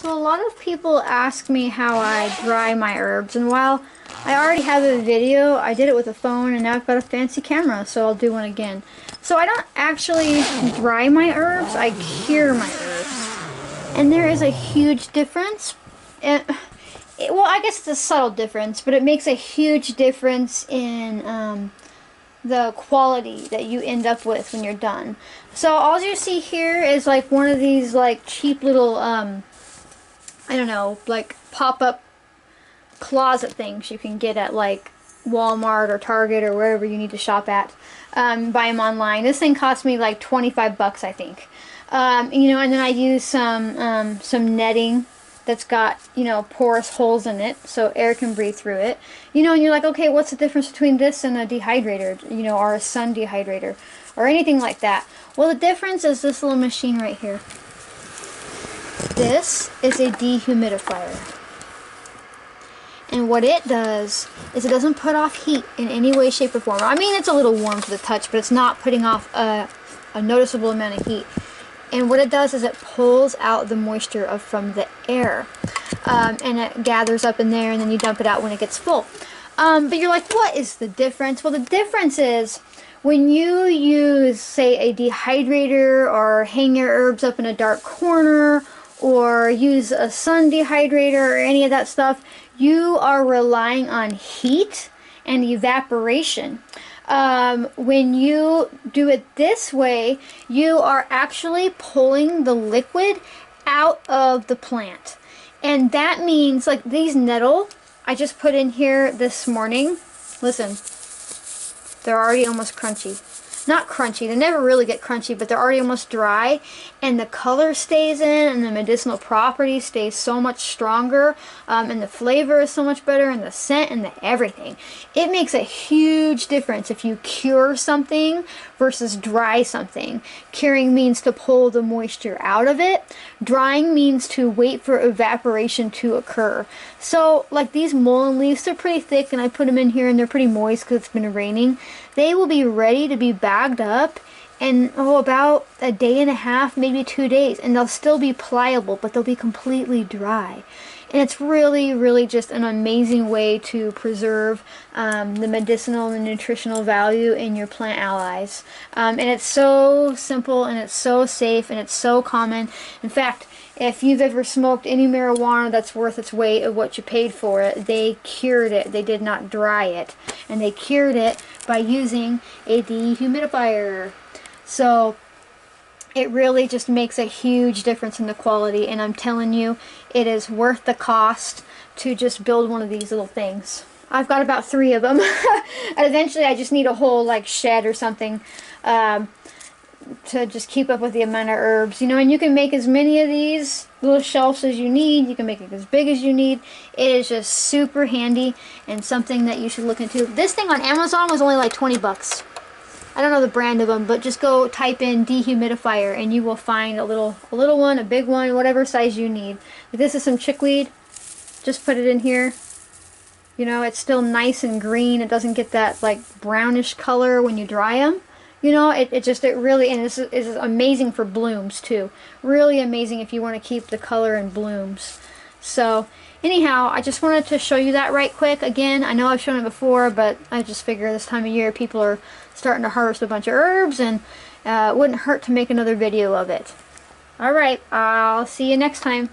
So a lot of people ask me how I dry my herbs, and while I already have a video, I did it with a phone, and now I've got a fancy camera, so I'll do one again. So I don't actually dry my herbs, I cure my herbs. And there is a huge difference. Well, I guess it's a subtle difference, but it makes a huge difference in the quality that you end up with when you're done. So all you see here is like one of these like cheap little I don't know, like pop-up closet things you can get at like Walmart or Target or wherever you need to shop at. Buy them online. This thing cost me like 25 bucks, I think. You know, and then I use some netting that's got, you know, porous holes in it so air can breathe through it. You know, and you're like, okay, what's the difference between this and a dehydrator, you know, or a sun dehydrator or anything like that? Well, the difference is this little machine right here. This is a dehumidifier. And what it does is it doesn't put off heat in any way, shape, or form. I mean, it's a little warm to the touch, but it's not putting off a noticeable amount of heat. And what it does is it pulls out the moisture from the air. And it gathers up in there, and then you dump it out when it gets full. But you're like, what is the difference? Well, the difference is when you use, say, a dehydrator or hang your herbs up in a dark corner or use a sun dehydrator or any of that stuff, you are relying on heat and evaporation. When you do it this way, you are actually pulling the liquid out of the plant. And that means, like these nettle, I just put in here this morning. Listen, they're already almost crunchy. Not crunchy, they never really get crunchy, but they're already almost dry, and the color stays in, and the medicinal property stays so much stronger, and the flavor is so much better, and the scent, and the everything. It makes a huge difference if you cure something versus dry something. Curing means to pull the moisture out of it. Drying means to wait for evaporation to occur. So, like these mullein leaves, they're pretty thick, and I put them in here, and they're pretty moist because it's been raining. They will be ready to be bagged up in about a day and a half, maybe 2 days, and they'll still be pliable, but they'll be completely dry. And it's really, really just an amazing way to preserve the medicinal and nutritional value in your plant allies. And it's so simple, and it's so safe, and it's so common. In fact, if you've ever smoked any marijuana that's worth its weight of what you paid for it, they cured it. They did not dry it. And they cured it by using a dehumidifier. So it really just makes a huge difference in the quality. And I'm telling you, it is worth the cost to just build one of these little things. I've got about 3 of them. And eventually I just need a whole like shed or something to just keep up with the amount of herbs, you know. And you can make as many of these little shelves as you need. You can make it as big as you need. It is just super handy and something that you should look into. This thing on Amazon was only like 20 bucks. I don't know the brand of them, but just go type in dehumidifier and you will find a little one, a big one, whatever size you need. This is some chickweed. Just put it in here. You know, it's still nice and green. It doesn't get that like brownish color when you dry them. You know, it really, and this is amazing for blooms too. Really amazing if you want to keep the color in blooms. So, anyhow, I just wanted to show you that right quick. Again, I know I've shown it before, but I just figure this time of year people are starting to harvest a bunch of herbs, and it wouldn't hurt to make another video of it. Alright, I'll see you next time.